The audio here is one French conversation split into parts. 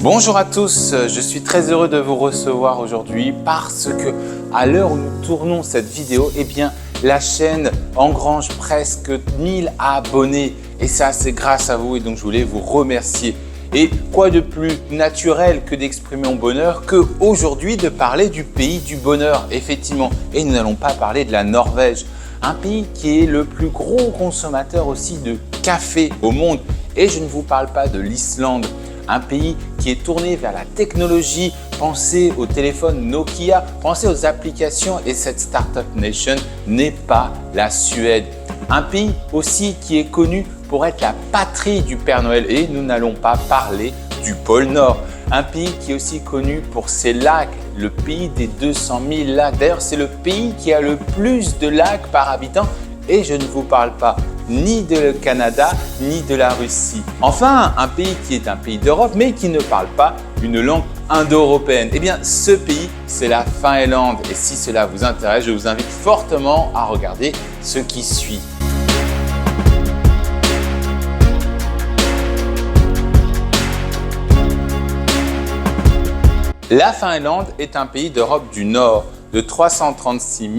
Bonjour à tous, je suis très heureux de vous recevoir aujourd'hui parce que à l'heure où nous tournons cette vidéo, la chaîne engrange presque 1000 abonnés et ça c'est grâce à vous et donc je voulais vous remercier. Et quoi de plus naturel que d'exprimer mon bonheur que aujourd'hui de parler du pays du bonheur, effectivement. Et nous n'allons pas parler de la Norvège, un pays qui est le plus gros consommateur aussi de café au monde. Et je ne vous parle pas de l'Islande. Un pays qui est tourné vers la technologie, pensez au téléphone Nokia, pensez aux applications et cette Startup Nation n'est pas la Suède. Un pays aussi qui est connu pour être la patrie du Père Noël et nous n'allons pas parler du pôle Nord. Un pays qui est aussi connu pour ses lacs, le pays des 200 000 lacs. D'ailleurs, c'est le pays qui a le plus de lacs par habitant et je ne vous parle pas ni de Canada, ni de la Russie. Enfin, un pays qui est un pays d'Europe, mais qui ne parle pas une langue indo-européenne. Ce pays, c'est la Finlande. Et si cela vous intéresse, je vous invite fortement à regarder ce qui suit. La Finlande est un pays d'Europe du Nord de 336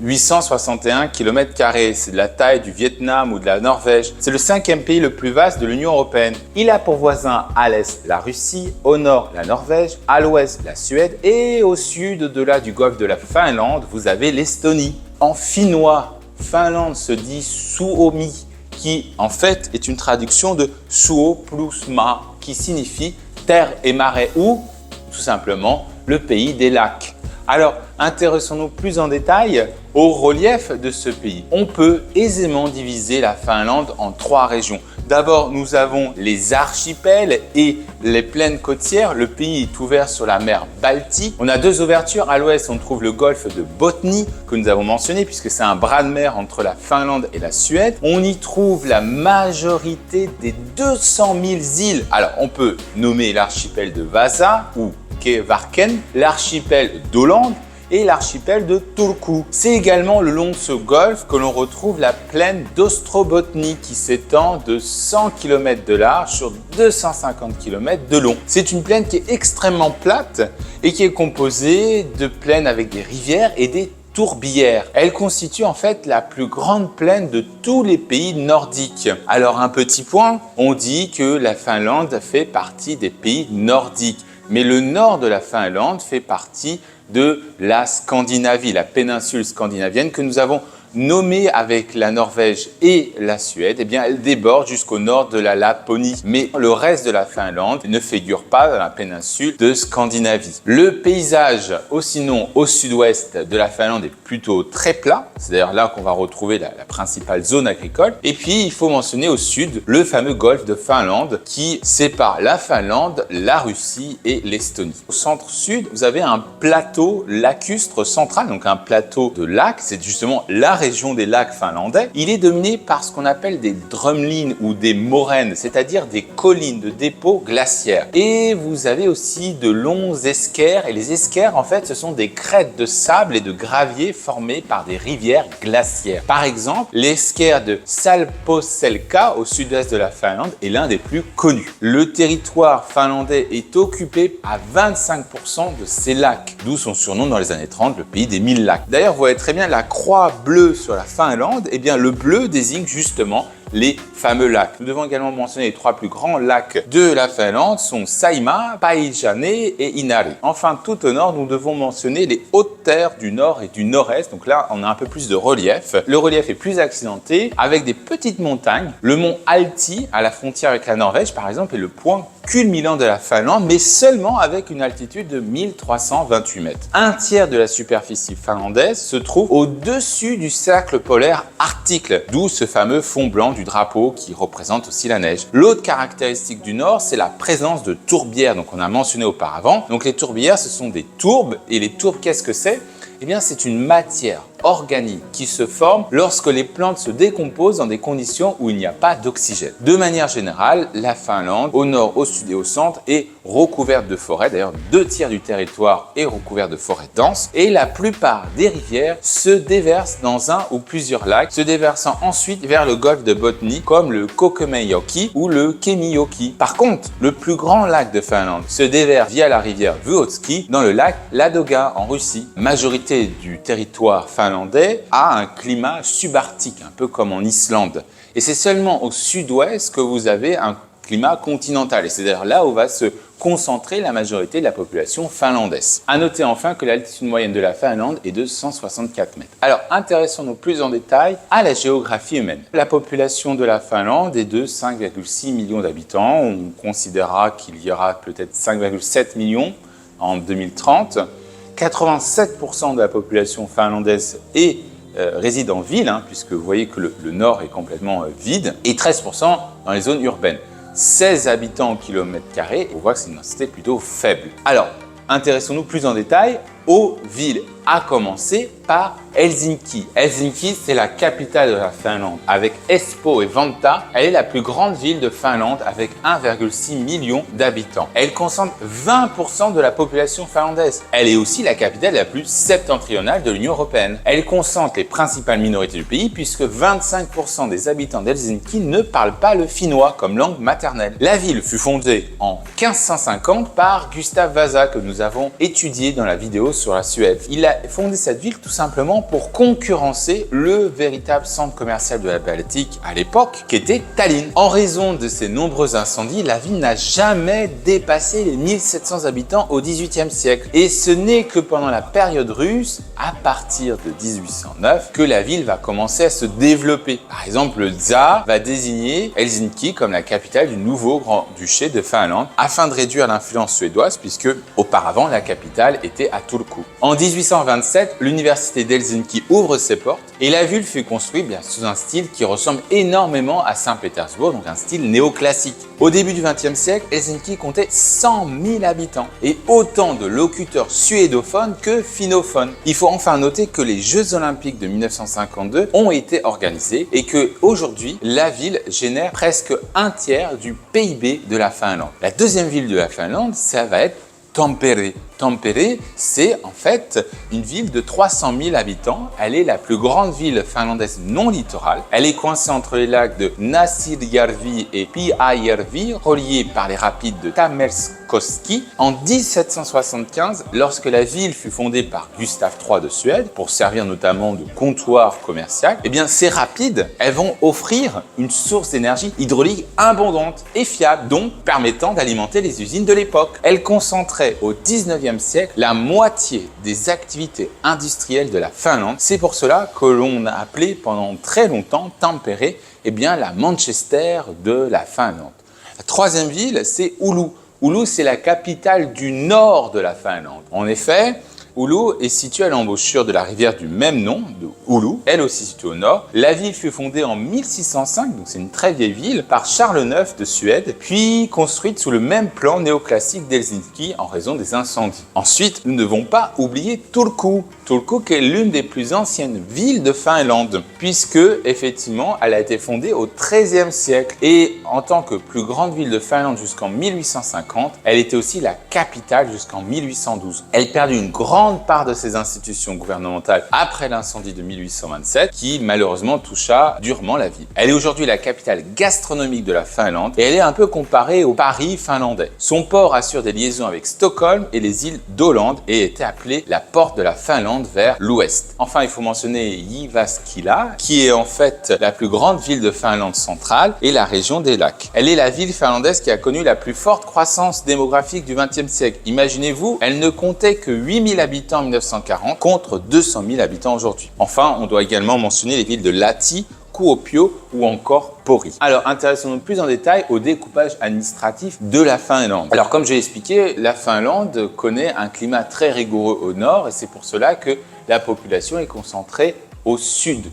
861 km². C'est de la taille du Vietnam ou de la Norvège. C'est le 5e pays le plus vaste de l'Union européenne. Il a pour voisin à l'est la Russie, au nord la Norvège, à l'ouest la Suède et au sud, au-delà du golfe de la Finlande, vous avez l'Estonie. En finnois, Finlande se dit Suomi, qui en fait est une traduction de Suo plus ma, qui signifie terre et marais ou tout simplement le pays des lacs. Alors, intéressons-nous plus en détail au relief de ce pays. On peut aisément diviser la Finlande en 3 régions. D'abord, nous avons les archipels et les plaines côtières. Le pays est ouvert sur la mer Baltique. On a 2 ouvertures. À l'ouest, on trouve le golfe de Botnie que nous avons mentionné puisque c'est un bras de mer entre la Finlande et la Suède. On y trouve la majorité des 200 000 îles. Alors, on peut nommer l'archipel de Vasa ou Kevarken, l'archipel d'Åland et l'archipel de Turku. C'est également le long de ce golfe que l'on retrouve la plaine d'Ostrobotnie qui s'étend de 100 km de large sur 250 km de long. C'est une plaine qui est extrêmement plate et qui est composée de plaines avec des rivières et des tourbières. Elle constitue en fait la plus grande plaine de tous les pays nordiques. Alors un petit point, on dit que la Finlande fait partie des pays nordiques. Mais le nord de la Finlande fait partie de la Scandinavie, la péninsule scandinavienne que nous avons nommée avec la Norvège et la Suède. Elle déborde jusqu'au nord de la Laponie. Mais le reste de la Finlande ne figure pas dans la péninsule de Scandinavie. Le paysage, sinon au sud-ouest de la Finlande, est plutôt très plat. C'est d'ailleurs là qu'on va retrouver la principale zone agricole. Et puis, il faut mentionner au sud le fameux golfe de Finlande qui sépare la Finlande, la Russie et l'Estonie. Au centre-sud, vous avez un plateau lacustre central, donc un plateau de lacs. C'est justement la région des lacs finlandais. Il est dominé par ce qu'on appelle des drumlins ou des moraines, c'est-à-dire des collines de dépôts glaciaires. Et vous avez aussi de longs esquerres. Et les esquerres, en fait, ce sont des crêtes de sable et de gravier formées par des rivières glaciaires. Par exemple, l'esquerre de Salposelka au sud-est de la Finlande est l'un des plus connus. Le territoire finlandais est occupé à 25% de ces lacs, d'où son surnom dans les années 30, le pays des 1000 lacs. D'ailleurs, vous voyez très bien la croix bleue sur la Finlande. Le bleu désigne justement les fameux lacs. Nous devons également mentionner les 3 plus grands lacs de la Finlande sont Saimaa, Päijänne et Inari. Enfin, tout au nord, nous devons mentionner les hautes terres du nord et du nord-est. Donc là, on a un peu plus de relief. Le relief est plus accidenté avec des petites montagnes. Le mont Alti, à la frontière avec la Norvège, par exemple, est le point culminant de la Finlande, mais seulement avec une altitude de 1328 mètres. Un tiers de la superficie finlandaise se trouve au-dessus du cercle polaire arctique, d'où ce fameux fond blanc du drapeau qui représente aussi la neige. L'autre caractéristique du nord, c'est la présence de tourbières, donc on a mentionné auparavant. Donc les tourbières, ce sont des tourbes, et les tourbes, qu'est-ce que c'est ? C'est une matière organiques qui se forment lorsque les plantes se décomposent dans des conditions où il n'y a pas d'oxygène. De manière générale, la Finlande, au nord, au sud et au centre, est recouverte de forêts. D'ailleurs, 2/3 du territoire est recouvert de forêts denses et la plupart des rivières se déversent dans un ou plusieurs lacs, se déversant ensuite vers le golfe de Botnie comme le Kokemäenjoki ou le Kemijoki. Par contre, le plus grand lac de Finlande se déverse via la rivière Vuotski dans le lac Ladoga en Russie. La majorité du territoire finlandais a un climat subarctique, un peu comme en Islande. Et c'est seulement au sud-ouest que vous avez un climat continental. Et c'est d'ailleurs là où va se concentrer la majorité de la population finlandaise. À noter enfin que l'altitude moyenne de la Finlande est de 164 mètres. Alors, intéressons-nous plus en détail à la géographie humaine. La population de la Finlande est de 5,6 millions d'habitants. On considérera qu'il y aura peut-être 5,7 millions en 2030. 87% de la population finlandaise réside en ville, puisque vous voyez que le nord est complètement vide, et 13% dans les zones urbaines. 16 habitants au kilomètre carré, on voit que c'est une densité plutôt faible. Alors, intéressons-nous plus en détail aux villes, à commencer par Helsinki. Helsinki, c'est la capitale de la Finlande. Avec Espoo et Vantaa, elle est la plus grande ville de Finlande avec 1,6 million d'habitants. Elle concentre 20% de la population finlandaise. Elle est aussi la capitale la plus septentrionale de l'Union européenne. Elle concentre les principales minorités du pays puisque 25% des habitants d'Helsinki ne parlent pas le finnois comme langue maternelle. La ville fut fondée en 1550 par Gustav Vasa que nous avons étudié dans la vidéo sur la Suède. Il a fondé cette ville tout simplement pour concurrencer le véritable centre commercial de la Baltique à l'époque, qui était Tallinn. En raison de ces nombreux incendies, la ville n'a jamais dépassé les 1700 habitants au XVIIIe siècle. Et ce n'est que pendant la période russe, à partir de 1809, que la ville va commencer à se développer. Par exemple, le tsar va désigner Helsinki comme la capitale du nouveau grand-duché de Finlande, afin de réduire l'influence suédoise, puisque auparavant la capitale était à Turku. En 1827, l'université d'Helsinki ouvre ses portes et la ville fut construite sous un style qui ressemble énormément à Saint-Pétersbourg, donc un style néoclassique. Au début du XXe siècle, Helsinki comptait 100 000 habitants et autant de locuteurs suédophones que finnophones. Il faut enfin noter que les Jeux Olympiques de 1952 ont été organisés et qu'aujourd'hui, la ville génère presque un tiers du PIB de la Finlande. La deuxième ville de la Finlande, ça va être Tampere. Tampere, c'est en fait une ville de 300 000 habitants. Elle est la plus grande ville finlandaise non littorale. Elle est coincée entre les lacs de Näsirjärvi et Pyhäjärvi, reliés par les rapides de Tamerskoski. En 1775, lorsque la ville fut fondée par Gustave III de Suède, pour servir notamment de comptoir commercial, ces rapides, elles vont offrir une source d'énergie hydraulique abondante et fiable, donc permettant d'alimenter les usines de l'époque. Elle concentrait au 19e siècle la moitié des activités industrielles de la Finlande. C'est pour cela que l'on a appelé pendant très longtemps Tampere la Manchester de la Finlande. La troisième ville, c'est Oulu. Oulu, c'est la capitale du nord de la Finlande. En effet, Oulu est située à l'embouchure de la rivière du même nom, de Oulu, elle aussi située au nord. La ville fut fondée en 1605, donc c'est une très vieille ville, par Charles IX de Suède, puis construite sous le même plan néoclassique d'Helsinki en raison des incendies. Ensuite, nous ne devons pas oublier Turku. Turku qui est l'une des plus anciennes villes de Finlande, puisque effectivement, elle a été fondée au XIIIe siècle. Et en tant que plus grande ville de Finlande jusqu'en 1850, elle était aussi la capitale jusqu'en 1812. Elle perdit une grande part de ses institutions gouvernementales après l'incendie de 1827 qui malheureusement toucha durement la ville. Elle est aujourd'hui la capitale gastronomique de la Finlande et elle est un peu comparée au Paris finlandais. Son port assure des liaisons avec Stockholm et les îles d'Åland et était appelée la porte de la Finlande vers l'ouest. Enfin, il faut mentionner Jyväskylä qui est en fait la plus grande ville de Finlande centrale et la région des lacs. Elle est la ville finlandaise qui a connu la plus forte croissance démographique du XXe siècle. Imaginez-vous, elle ne comptait que 8000 habitants en 1940 contre 200 000 habitants aujourd'hui. Enfin, on doit également mentionner les villes de Lahti, Kuopio ou encore Pori. Alors, intéressons-nous plus en détail au découpage administratif de la Finlande. Alors, comme j'ai expliqué, la Finlande connaît un climat très rigoureux au nord et c'est pour cela que la population est concentrée au sud.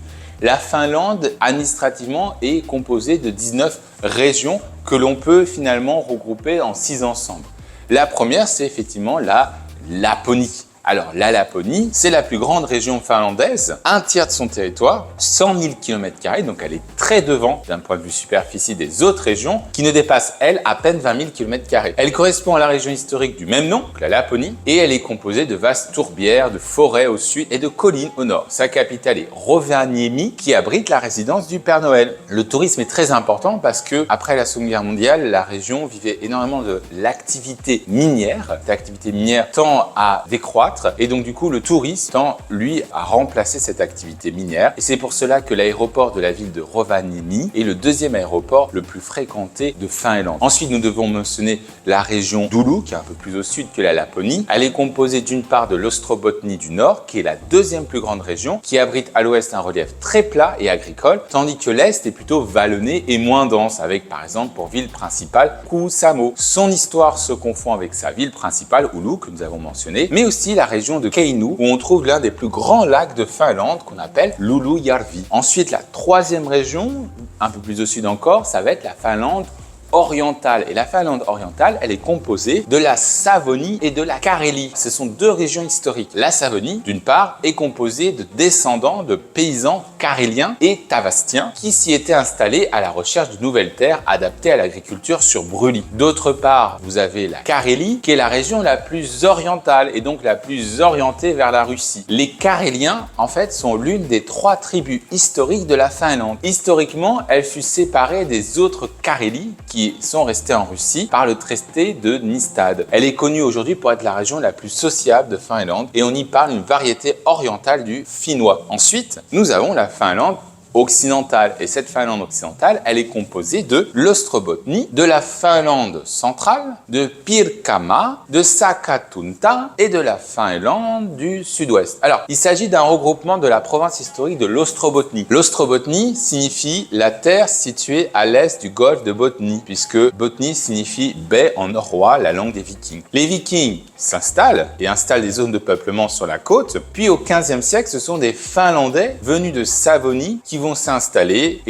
La Finlande, administrativement, est composée de 19 régions que l'on peut finalement regrouper en 6 ensembles. La première, c'est effectivement la Laponie. Alors la Laponie, c'est la plus grande région finlandaise, un tiers de son territoire, 100 000 km², donc elle est très devant d'un point de vue superficie des autres régions qui ne dépassent, elle, à peine 20 000 km². Elle correspond à la région historique du même nom, la Laponie, et elle est composée de vastes tourbières, de forêts au sud et de collines au nord. Sa capitale est Rovaniemi, qui abrite la résidence du Père Noël. Le tourisme est très important parce que, après la Seconde Guerre mondiale, la région vivait énormément de l'activité minière. L'activité minière tend à décroître et donc du coup le tourisme tend lui à remplacer cette activité minière. Et c'est pour cela que l'aéroport de la ville de Rovaniemi est le deuxième aéroport le plus fréquenté de Finlande. Ensuite, nous devons mentionner la région d'Oulu, qui est un peu plus au sud que la Laponie. Elle est composée d'une part de l'Ostrobotnie du Nord, qui est la deuxième plus grande région, qui abrite à l'ouest un relief très plat et agricole, tandis que l'est est plutôt vallonné et moins dense, avec par exemple pour ville principale Kuusamo. Son histoire se confond avec sa ville principale, Oulu, que nous avons mentionné, mais aussi la région de Keinu, où on trouve l'un des plus grands lacs de Finlande, qu'on appelle Lulujärvi. Ensuite, la troisième région, un peu plus au sud encore, ça va être la Finlande orientale. Et la Finlande orientale, elle est composée de la Savonie et de la Carélie. Ce sont deux régions historiques. La Savonie, d'une part, est composée de descendants de paysans caréliens et tavastiens qui s'y étaient installés à la recherche de nouvelles terres adaptées à l'agriculture sur brûlis. D'autre part, vous avez la Carélie, qui est la région la plus orientale et donc la plus orientée vers la Russie. Les Caréliens, en fait, sont l'une des trois tribus historiques de la Finlande. Historiquement, elle fut séparée des autres Carélies qui sont restés en Russie par le traité de Nystad. Elle est connue aujourd'hui pour être la région la plus sociable de Finlande et on y parle une variété orientale du finnois. Ensuite, nous avons la Finlande occidentale. Et cette Finlande occidentale, elle est composée de l'Ostrobotnie, de la Finlande centrale, de Pirkanmaa, de Sakatunta et de la Finlande du sud-ouest. Alors, il s'agit d'un regroupement de la province historique de l'Ostrobotnie. L'Ostrobotnie signifie la terre située à l'est du golfe de Botnie, puisque Botnie signifie baie en norrois, la langue des Vikings. Les Vikings s'installent et installent des zones de peuplement sur la côte, puis au XVe siècle, ce sont des Finlandais venus de Savonie qui vont s'installer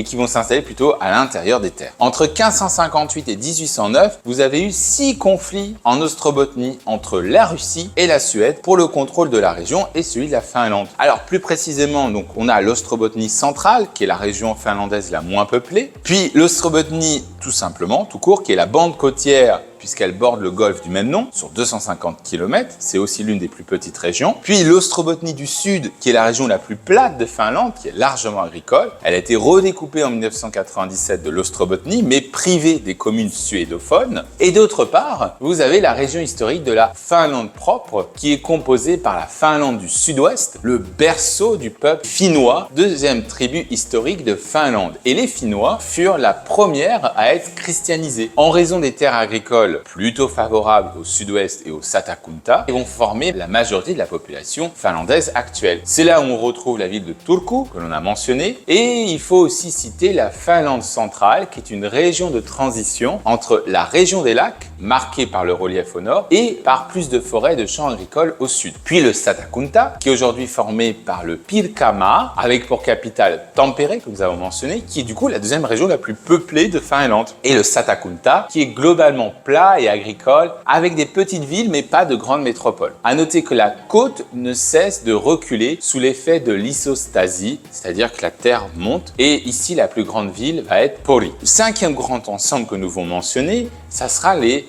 plutôt à l'intérieur des terres. Entre 1558 et 1809, vous avez eu 6 conflits en Ostrobotnie entre la Russie et la Suède pour le contrôle de la région et celui de la Finlande. Alors plus précisément, donc on a l'Ostrobotnie centrale, qui est la région finlandaise la moins peuplée, puis l'Ostrobotnie tout simplement, tout court, qui est la bande côtière puisqu'elle borde le golfe du même nom, sur 250 km, c'est aussi l'une des plus petites régions. Puis l'Ostrobotnie du Sud, qui est la région la plus plate de Finlande, qui est largement agricole. Elle a été redécoupée en 1997 de l'Ostrobotnie, mais privée des communes suédophones. Et d'autre part, vous avez la région historique de la Finlande propre, qui est composée par la Finlande du Sud-Ouest, le berceau du peuple finnois, deuxième tribu historique de Finlande. Et les Finnois furent la première à être christianisés. En raison des terres agricoles plutôt favorables au sud-ouest et au Satakunta, et vont former la majorité de la population finlandaise actuelle. C'est là où on retrouve la ville de Turku, que l'on a mentionné, et il faut aussi citer la Finlande centrale, qui est une région de transition entre la région des lacs, marquée par le relief au nord, et par plus de forêts et de champs agricoles au sud. Puis le Satakunta, qui est aujourd'hui formé par le Pirkanmaa, avec pour capitale Tampere, que nous avons mentionné, qui est du coup la deuxième région la plus peuplée de Finlande. Et le Satakunta, qui est globalement plat et agricole, avec des petites villes mais pas de grandes métropoles. À noter que la côte ne cesse de reculer sous l'effet de l'isostasie, c'est-à-dire que la terre monte, et ici la plus grande ville va être Pori. Le cinquième grand ensemble que nous allons mentionner, ça sera les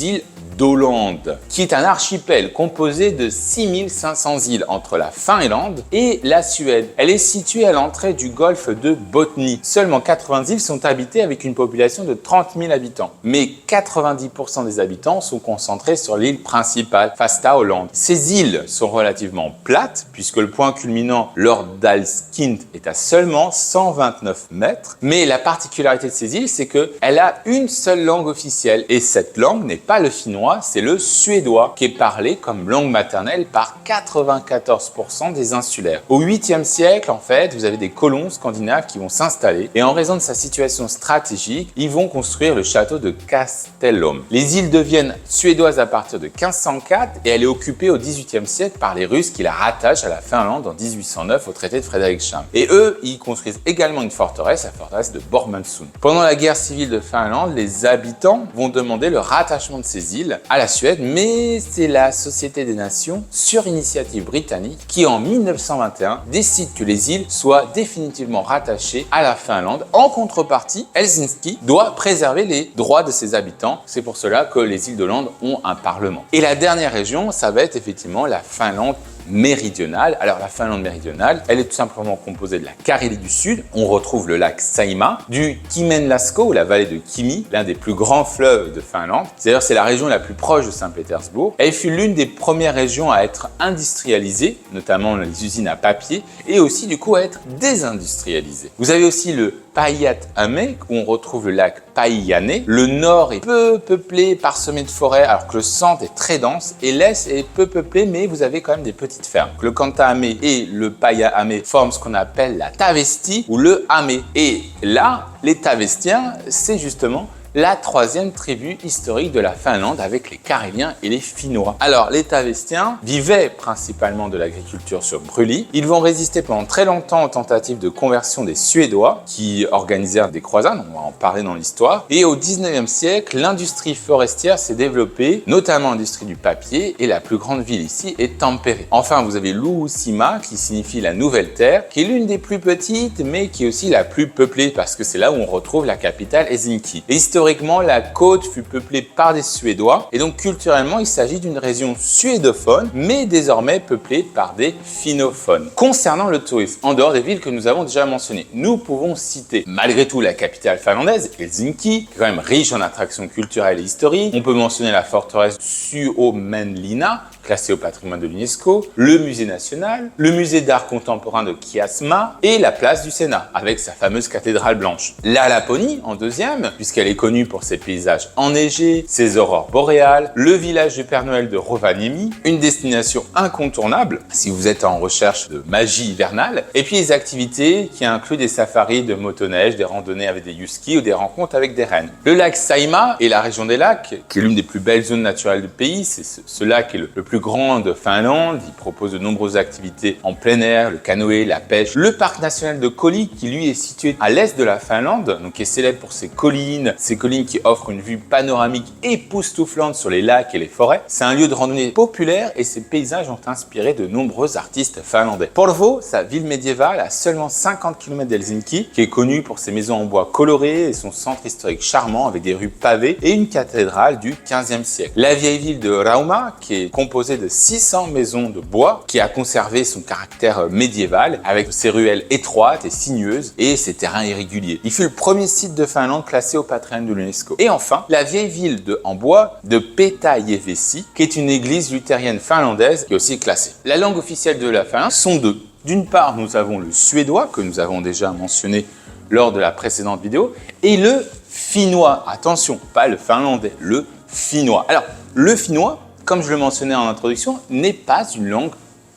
îles d'Åland, qui est un archipel composé de 6500 îles entre la Finlande et la Suède. Elle est située à l'entrée du golfe de Botnie. Seulement 80 îles sont habitées avec une population de 30 000 habitants. Mais 90% des habitants sont concentrés sur l'île principale, Fastaåland. Ces îles sont relativement plates, puisque le point culminant, Lordalskind, est à seulement 129 mètres. Mais la particularité de ces îles, c'est qu'elle a une seule langue officielle. Et cette langue n'est pas le finnois, c'est le suédois, qui est parlé comme langue maternelle par 94% des insulaires. Au 8e siècle, en fait, vous avez des colons scandinaves qui vont s'installer et en raison de sa situation stratégique, ils vont construire le château de Castellum. Les îles deviennent suédoises à partir de 1504 et elle est occupée au 18e siècle par les Russes qui la rattachent à la Finlande en 1809 au traité de Frederikshamn. Et eux, ils construisent également une forteresse, la forteresse de Bormundsund. Pendant la guerre civile de Finlande, les habitants vont demander le rattachement de ces îles îles à la Suède, mais c'est la Société des Nations, sur initiative britannique, qui en 1921 décide que les îles soient définitivement rattachées à la Finlande. En contrepartie, Helsinki doit préserver les droits de ses habitants. C'est pour cela que les îles de Land ont un parlement. Et la dernière région, ça va être effectivement la Finlande méridionale. Alors la Finlande méridionale, elle est tout simplement composée de la Carélie du Sud. On retrouve le lac Saimaa, du Kymenlaakso ou la vallée de Kymi, l'un des plus grands fleuves de Finlande. D'ailleurs, c'est la région la plus proche de Saint-Pétersbourg. Elle fut l'une des premières régions à être industrialisée, notamment les usines à papier, et aussi du coup à être désindustrialisée. Vous avez aussi le Päijät-Häme, où on retrouve le lac Päijänne. Le nord est peu peuplé, parsemé de forêts, alors que le centre est très dense, et l'est est peu peuplé, mais vous avez quand même des petites fermes. Le Kanta-Häme et le Päijät-Häme forment ce qu'on appelle la Tavesti ou le Häme. Et là, les Tavestiens, c'est justement la troisième tribu historique de la Finlande avec les Caréliens et les Finnois. Alors, les Tavestiens vivaient principalement de l'agriculture sur brûlis. Ils vont résister pendant très longtemps aux tentatives de conversion des Suédois qui organisèrent des croisades, on va en parler dans l'histoire. Et au 19e siècle, l'industrie forestière s'est développée, notamment l'industrie du papier, et la plus grande ville ici est Tampere. Enfin, vous avez Uusimaa qui signifie la nouvelle terre, qui est l'une des plus petites, mais qui est aussi la plus peuplée parce que c'est là où on retrouve la capitale Helsinki. Et historiquement, la côte fut peuplée par des Suédois et donc culturellement, il s'agit d'une région suédophone, mais désormais peuplée par des finnophones. Concernant le tourisme, en dehors des villes que nous avons déjà mentionnées, nous pouvons citer malgré tout la capitale finlandaise, Helsinki, qui est quand même riche en attractions culturelles et historiques. On peut mentionner la forteresse Suomenlinna, classée au patrimoine de l'UNESCO, le musée national, le musée d'art contemporain de Kiasma et la place du Sénat, avec sa fameuse cathédrale blanche. La Laponie, en deuxième, puisqu'elle est connue pour ses paysages enneigés, ses aurores boréales, le village du Père Noël de Rovaniemi, une destination incontournable si vous êtes en recherche de magie hivernale, et puis les activités qui incluent des safaris de motoneige, des randonnées avec des huskies ou des rencontres avec des rennes. Le lac Saimaa et la région des lacs, qui est l'une des plus belles zones naturelles du pays, c'est ce lac est le plus grand de Finlande, il propose de nombreuses activités en plein air, le canoë, la pêche. Le parc national de Koli, qui lui est situé à l'est de la Finlande, donc qui est célèbre pour ses collines qui offrent une vue panoramique époustouflante sur les lacs et les forêts. C'est un lieu de randonnée populaire et ses paysages ont inspiré de nombreux artistes finlandais. Porvoo, sa ville médiévale, à seulement 50 km d'Helsinki, qui est connue pour ses maisons en bois colorées et son centre historique charmant avec des rues pavées et une cathédrale du 15e siècle. La vieille ville de Rauma, qui est composée de 600 maisons de bois, qui a conservé son caractère médiéval avec ses ruelles étroites et sinueuses et ses terrains irréguliers. Il fut le premier site de Finlande classé au patrimoine de l'UNESCO. Et enfin, la vieille ville en bois de Petäjävesi, qui est une église luthérienne finlandaise qui est aussi classée. La langue officielle de la Finlande sont deux. D'une part, nous avons le suédois, que nous avons déjà mentionné lors de la précédente vidéo, et le finnois. Attention, pas le finlandais, le finnois. Alors, le finnois, comme je le mentionnais en introduction, n'est pas une langue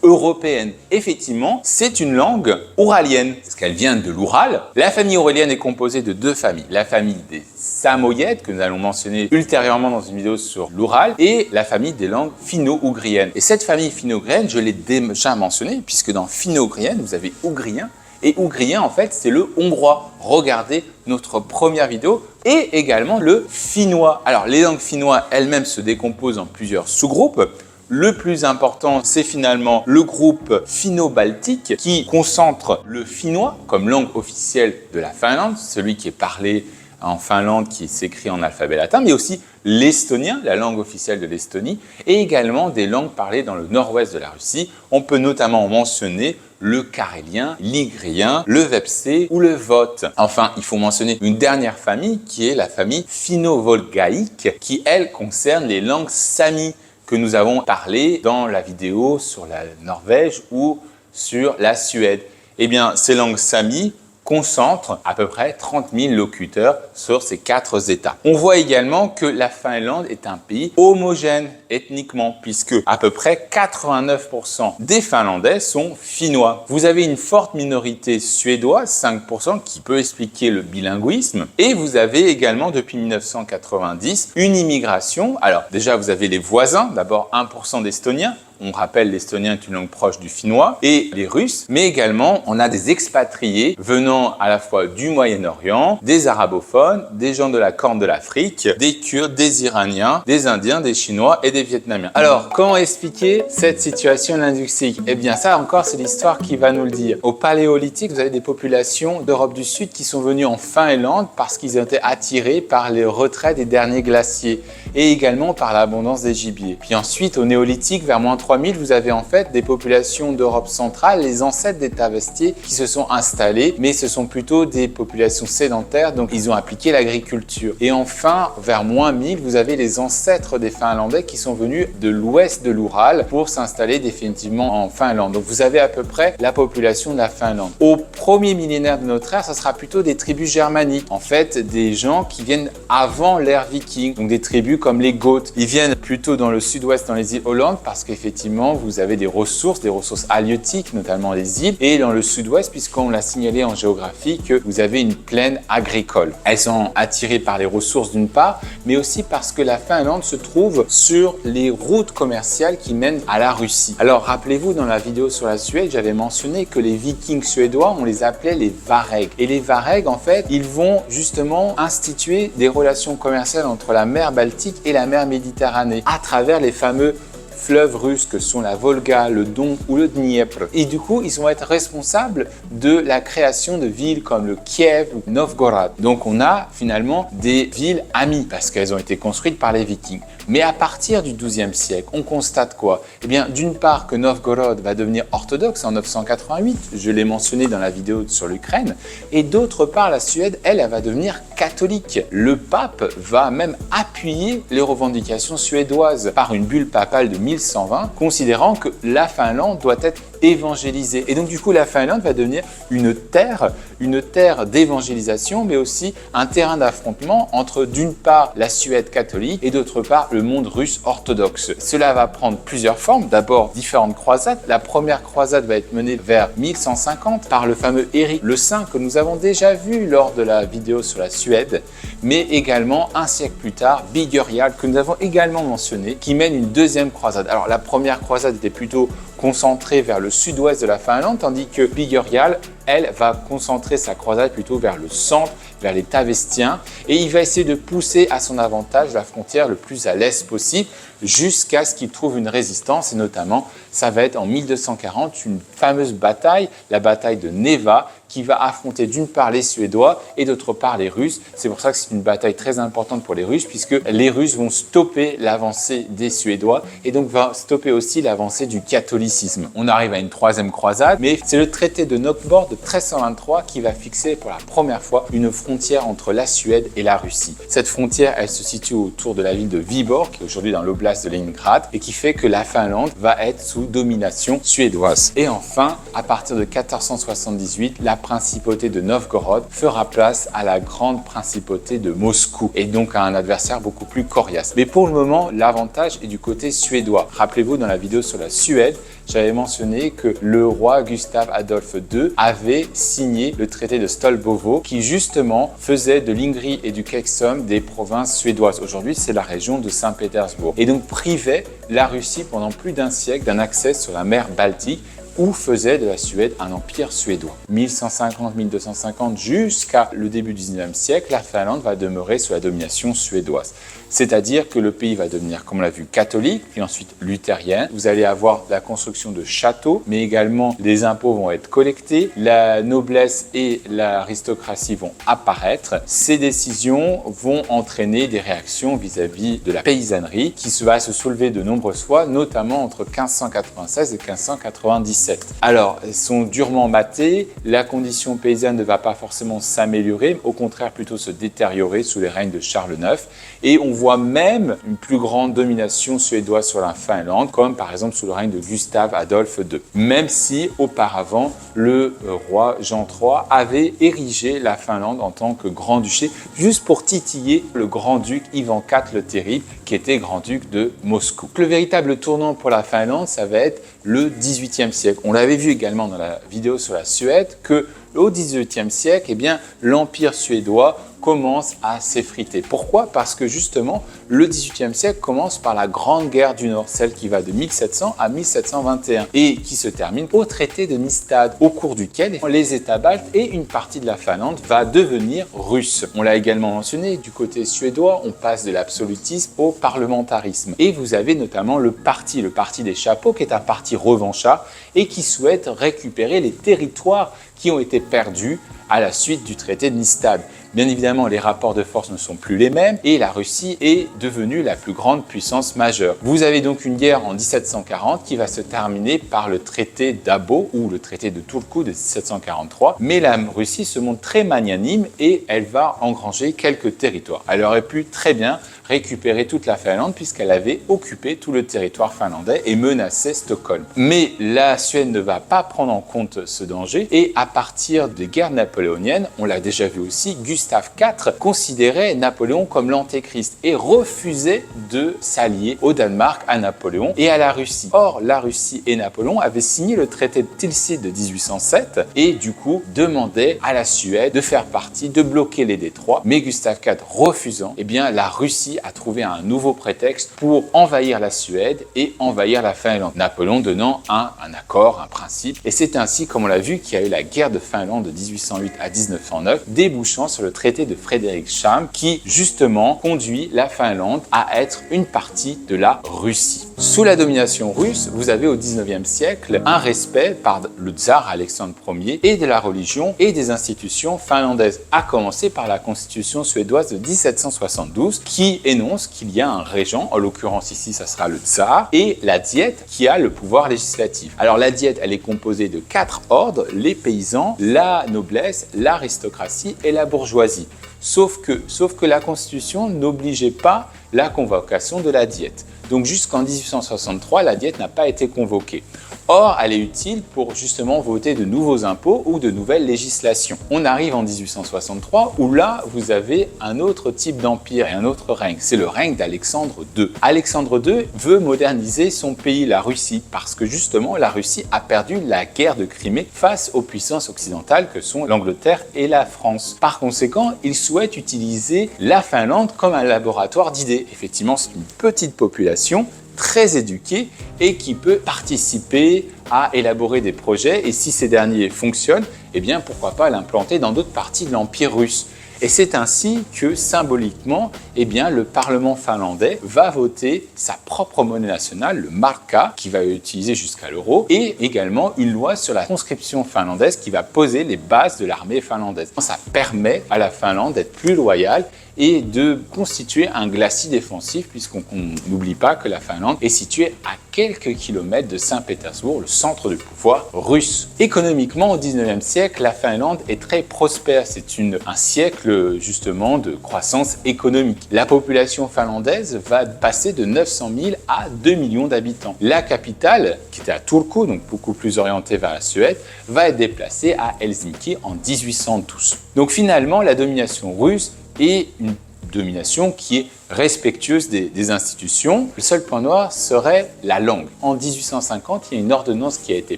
européenne. Effectivement, c'est une langue ouralienne, parce qu'elle vient de l'Oural. La famille ouralienne est composée de deux familles. La famille des samoyèdes, que nous allons mentionner ultérieurement dans une vidéo sur l'Oural, et la famille des langues finno-ougriennes. Et cette famille finno-ougrienne, je l'ai déjà mentionnée, puisque dans finno-ougrienne, vous avez ougrien, et ougrien, en fait, c'est le hongrois. Regardez notre première vidéo, et également le finnois. Alors, les langues finnois elles-mêmes se décomposent en plusieurs sous-groupes. Le plus important, c'est finalement le groupe finno-baltique qui concentre le finnois comme langue officielle de la Finlande, celui qui est parlé en Finlande, qui s'écrit en alphabet latin, mais aussi l'estonien, la langue officielle de l'Estonie, et également des langues parlées dans le nord-ouest de la Russie. On peut notamment mentionner le carélien, l'igrien, le vepsé ou le vote. Enfin, il faut mentionner une dernière famille qui est la famille finno-volgaïque, qui elle concerne les langues samis, que nous avons parlé dans la vidéo sur la Norvège ou sur la Suède. Eh bien, ces langues samis concentrent à peu près 30 000 locuteurs sur ces 4 États. On voit également que la Finlande est un pays homogène ethniquement, puisque à peu près 89% des Finlandais sont finnois. Vous avez une forte minorité suédoise, 5%, qui peut expliquer le bilinguisme, et vous avez également depuis 1990 une immigration. Alors déjà, vous avez les voisins, d'abord 1% d'Estoniens, On rappelle, l'estonien est une langue proche du finnois et les Russes, mais également on a des expatriés venant à la fois du Moyen-Orient, des arabophones, des gens de la Corne de l'Afrique, des Kurdes, des Iraniens, des Indiens, des Chinois et des Vietnamiens. Alors, comment expliquer cette situation linguistique? Eh bien, ça encore, c'est l'histoire qui va nous le dire. Au Paléolithique, vous avez des populations d'Europe du Sud qui sont venues en Finlande parce qu'ils ont été attirés par les retraits des derniers glaciers et également par l'abondance des gibiers. Puis ensuite, au Néolithique, vers moins 3000, vous avez en fait des populations d'Europe centrale, les ancêtres des Tavestiers, qui se sont installés, mais ce sont plutôt des populations sédentaires, donc ils ont appliqué l'agriculture. Et enfin, vers moins 1000, vous avez les ancêtres des Finlandais qui sont venus de l'ouest de l'Oural pour s'installer définitivement en Finlande. Donc vous avez à peu près la population de la Finlande. Au premier millénaire de notre ère, ça sera plutôt des tribus germaniques. En fait, des gens qui viennent avant l'ère viking, donc des tribus comme les Goths. Ils viennent plutôt dans le sud-ouest, dans les îles Hollande, parce qu'effectivement, vous avez des ressources halieutiques, notamment les îles, et dans le sud-ouest, puisqu'on l'a signalé en géographie, que vous avez une plaine agricole. Elles sont attirées par les ressources d'une part, mais aussi parce que la Finlande se trouve sur les routes commerciales qui mènent à la Russie. Alors, rappelez-vous, dans la vidéo sur la Suède, j'avais mentionné que les Vikings suédois, on les appelait les Varegs. Et les Varegs, en fait, ils vont justement instituer des relations commerciales entre la mer Baltique et la mer Méditerranée à travers les fameux fleuves russes que sont la Volga, le Don ou le Dniepr. Et du coup, ils vont être responsables de la création de villes comme le Kiev ou Novgorod. Donc on a finalement des villes amies parce qu'elles ont été construites par les Vikings. Mais à partir du XIIe siècle, on constate quoi? Eh bien, d'une part que Novgorod va devenir orthodoxe en 988, je l'ai mentionné dans la vidéo sur l'Ukraine, et d'autre part, la Suède, elle va devenir catholique. Le pape va même appuyer les revendications suédoises par une bulle papale de 1120, considérant que la Finlande doit être évangélisée. Et donc du coup, la Finlande va devenir une terre d'évangélisation, mais aussi un terrain d'affrontement entre d'une part la Suède catholique et d'autre part le monde russe orthodoxe. Cela va prendre plusieurs formes. D'abord, différentes croisades. La première croisade va être menée vers 1150 par le fameux Éric le Saint que nous avons déjà vu lors de la vidéo sur la Suède, mais également un siècle plus tard, Birger que nous avons également mentionné, qui mène une deuxième croisade. Alors la première croisade était plutôt concentrée vers le sud-ouest de la Finlande, tandis que Birger elle, va concentrer sa croisade plutôt vers le centre, vers les Tavestiens, et il va essayer de pousser à son avantage la frontière le plus à l'est possible, jusqu'à ce qu'il trouve une résistance, et notamment, ça va être en 1240, une fameuse bataille, la bataille de Neva, qui va affronter d'une part les Suédois et d'autre part les Russes. C'est pour ça que c'est une bataille très importante pour les Russes, puisque les Russes vont stopper l'avancée des Suédois et donc va stopper aussi l'avancée du catholicisme. On arrive à une troisième croisade, mais c'est le traité de Nöteborg de 1323 qui va fixer pour la première fois une frontière entre la Suède et la Russie. Cette frontière, elle se situe autour de la ville de Vyborg, qui est aujourd'hui dans l'oblast de Leningrad, et qui fait que la Finlande va être sous domination suédoise. Et enfin, à partir de 1478, la principauté de Novgorod fera place à la grande principauté de Moscou et donc à un adversaire beaucoup plus coriace. Mais pour le moment, l'avantage est du côté suédois. Rappelez-vous, dans la vidéo sur la Suède, j'avais mentionné que le roi Gustave Adolphe II avait signé le traité de Stolbovo qui justement faisait de l'Ingrie et du Keksum des provinces suédoises. Aujourd'hui, c'est la région de Saint-Pétersbourg et donc privait la Russie pendant plus d'un siècle d'un accès sur la mer Baltique où faisait de la Suède un empire suédois. 1150-1250 jusqu'à le début du 19e siècle, la Finlande va demeurer sous la domination suédoise. C'est-à-dire que le pays va devenir, comme on l'a vu, catholique, puis ensuite luthérien. Vous allez avoir la construction de châteaux, mais également les impôts vont être collectés, la noblesse et l'aristocratie vont apparaître. Ces décisions vont entraîner des réactions vis-à-vis de la paysannerie qui va se soulever de nombreuses fois, notamment entre 1596 et 1597. Alors, elles sont durement matées, la condition paysanne ne va pas forcément s'améliorer, au contraire plutôt se détériorer sous les règnes de Charles IX, et on voit même une plus grande domination suédoise sur la Finlande, comme par exemple sous le règne de Gustave Adolphe II. Même si auparavant, le roi Jean III avait érigé la Finlande en tant que grand-duché, juste pour titiller le grand-duc Ivan IV le Terrible, qui était grand-duc de Moscou. Le véritable tournant pour la Finlande, ça va être le XVIIIe siècle. On l'avait vu également dans la vidéo sur la Suède que au XVIIIe siècle, eh bien, l'Empire suédois commence à s'effriter. Pourquoi? Parce que justement, le XVIIIe siècle commence par la Grande Guerre du Nord, celle qui va de 1700 à 1721 et qui se termine au traité de Nystad, au cours duquel les États baltes et une partie de la Finlande va devenir russe. On l'a également mentionné, du côté suédois, on passe de l'absolutisme au parlementarisme. Et vous avez notamment le parti des chapeaux, qui est un parti revanchard et qui souhaite récupérer les territoires qui ont été perdus à la suite du traité de Nystad. Bien évidemment, les rapports de force ne sont plus les mêmes et la Russie est devenue la plus grande puissance majeure. Vous avez donc une guerre en 1740 qui va se terminer par le traité d'Abo ou le traité de Turku de 1743. Mais la Russie se montre très magnanime et elle va engranger quelques territoires. Elle aurait pu très bien récupérer toute la Finlande puisqu'elle avait occupé tout le territoire finlandais et menacé Stockholm. Mais la Suède ne va pas prendre en compte ce danger et à partir des guerres napoléoniennes, on l'a déjà vu aussi, Gustave IV considérait Napoléon comme l'antéchrist et refusait de s'allier au Danemark, à Napoléon et à la Russie. Or, la Russie et Napoléon avaient signé le traité de Tilsit de 1807 et du coup demandaient à la Suède de faire partie, de bloquer les détroits. Mais Gustave IV refusant, eh bien la Russie a trouvé un nouveau prétexte pour envahir la Suède et envahir la Finlande. Napoléon donnant un accord, un principe. Et c'est ainsi, comme on l'a vu, qu'il y a eu la guerre de Finlande de 1808 à 1909, débouchant sur le traité de Frederikshamn qui, justement, conduit la Finlande à être une partie de la Russie. Sous la domination russe, vous avez au XIXe siècle un respect par le tsar Alexandre Ier et de la religion et des institutions finlandaises, à commencer par la constitution suédoise de 1772 qui énonce qu'il y a un régent, en l'occurrence ici ça sera le tsar, et la diète qui a le pouvoir législatif. Alors la diète, elle est composée de 4 ordres, les paysans, la noblesse, l'aristocratie et la bourgeoisie. Sauf que la Constitution n'obligeait pas la convocation de la diète. Donc jusqu'en 1863, la diète n'a pas été convoquée. Or, elle est utile pour justement voter de nouveaux impôts ou de nouvelles législations. On arrive en 1863 où là, vous avez un autre type d'empire et un autre règne. C'est le règne d'Alexandre II. Alexandre II veut moderniser son pays, la Russie, parce que justement, la Russie a perdu la guerre de Crimée face aux puissances occidentales que sont l'Angleterre et la France. Par conséquent, il souhaite utiliser la Finlande comme un laboratoire d'idées. Effectivement, c'est une petite population très éduquée et qui peut participer à élaborer des projets et si ces derniers fonctionnent, eh bien pourquoi pas l'implanter dans d'autres parties de l'Empire russe. Et c'est ainsi que symboliquement, eh bien, le Parlement finlandais va voter sa propre monnaie nationale, le marka, qui va utiliser jusqu'à l'euro, et également une loi sur la conscription finlandaise qui va poser les bases de l'armée finlandaise. Ça permet à la Finlande d'être plus loyale et de constituer un glacis défensif puisqu'on n'oublie pas que la Finlande est située à quelques kilomètres de Saint-Pétersbourg, le centre du pouvoir russe. Économiquement, au XIXe siècle, la Finlande est très prospère. C'est un siècle justement de croissance économique. La population finlandaise va passer de 900 000 à 2 millions d'habitants. La capitale, qui était à Turku, donc beaucoup plus orientée vers la Suède, va être déplacée à Helsinki en 1812. Donc finalement, la domination russe et une domination qui est respectueuse des institutions. Le seul point noir serait la langue. En 1850, il y a une ordonnance qui a été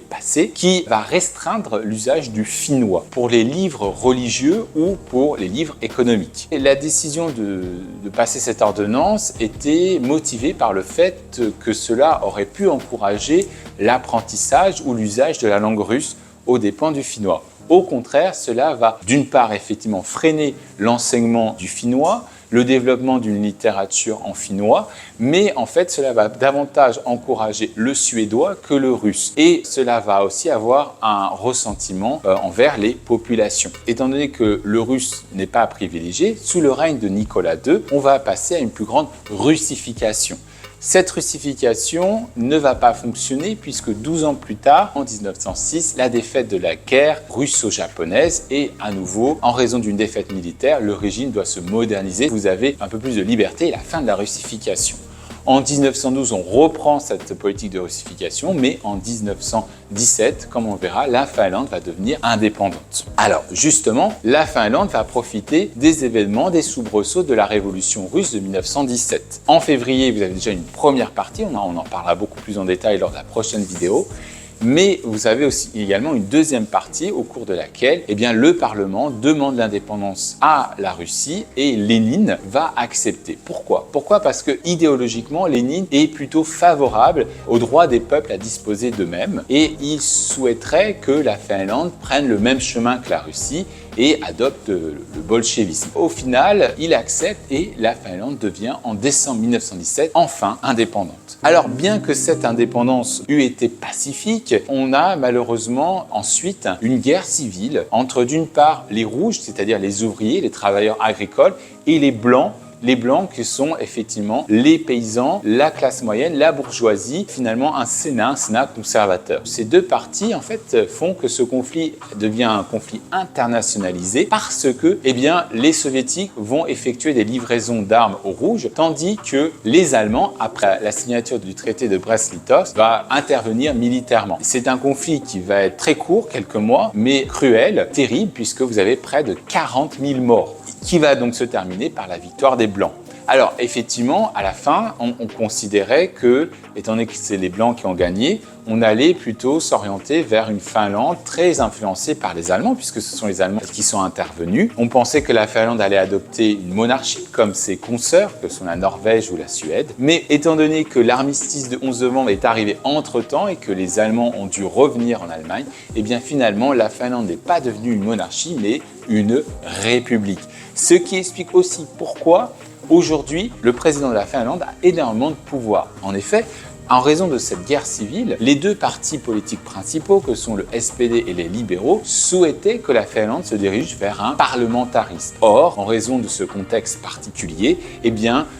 passée qui va restreindre l'usage du finnois pour les livres religieux ou pour les livres économiques. Et la décision de passer cette ordonnance était motivée par le fait que cela aurait pu encourager l'apprentissage ou l'usage de la langue russe aux dépens du finnois. Au contraire, cela va d'une part effectivement freiner l'enseignement du finnois, le développement d'une littérature en finnois, mais en fait cela va davantage encourager le suédois que le russe. Et cela va aussi avoir un ressentiment envers les populations. Étant donné que le russe n'est pas privilégié, sous le règne de Nicolas II, on va passer à une plus grande russification. Cette russification ne va pas fonctionner puisque 12 ans plus tard, en 1906, la défaite de la guerre russo-japonaise et à nouveau, en raison d'une défaite militaire, le régime doit se moderniser. Vous avez un peu plus de liberté et la fin de la russification. En 1912, on reprend cette politique de russification, mais en 1917, comme on verra, la Finlande va devenir indépendante. Alors justement, la Finlande va profiter des événements, des soubresauts de la révolution russe de 1917. En février, vous avez déjà une première partie, on en parlera beaucoup plus en détail lors de la prochaine vidéo. Mais vous avez aussi également une deuxième partie au cours de laquelle le Parlement demande l'indépendance à la Russie et Lénine va accepter. Pourquoi? Pourquoi? Parce que idéologiquement, Lénine est plutôt favorable au droit des peuples à disposer d'eux-mêmes et il souhaiterait que la Finlande prenne le même chemin que la Russie et adopte le bolchevisme. Au final, il accepte et la Finlande devient en décembre 1917 enfin indépendante. Alors bien que cette indépendance eût été pacifique, on a malheureusement ensuite une guerre civile entre d'une part les rouges, c'est-à-dire les ouvriers, les travailleurs agricoles, et les blancs qui sont effectivement les paysans, la classe moyenne, la bourgeoisie, finalement un Sénat conservateur. Ces deux partis en fait font que ce conflit devient un conflit internationalisé parce que les soviétiques vont effectuer des livraisons d'armes aux rouges tandis que les Allemands, après la signature du traité de Brest-Litovsk, vont intervenir militairement. C'est un conflit qui va être très court, quelques mois, mais cruel, terrible puisque vous avez près de 40 000 morts, qui va donc se terminer par la victoire des Blancs. Alors effectivement, à la fin, on considérait que, étant donné que c'est les Blancs qui ont gagné, on allait plutôt s'orienter vers une Finlande très influencée par les Allemands, puisque ce sont les Allemands qui sont intervenus. On pensait que la Finlande allait adopter une monarchie, comme ses consoeurs, que sont la Norvège ou la Suède. Mais étant donné que l'armistice de 11 novembre est arrivé entre-temps et que les Allemands ont dû revenir en Allemagne, finalement, la Finlande n'est pas devenue une monarchie, mais une république. Ce qui explique aussi pourquoi aujourd'hui, le président de la Finlande a énormément de pouvoir. En effet, en raison de cette guerre civile, les deux partis politiques principaux, que sont le SPD et les libéraux, souhaitaient que la Finlande se dirige vers un parlementarisme. Or, en raison de ce contexte particulier,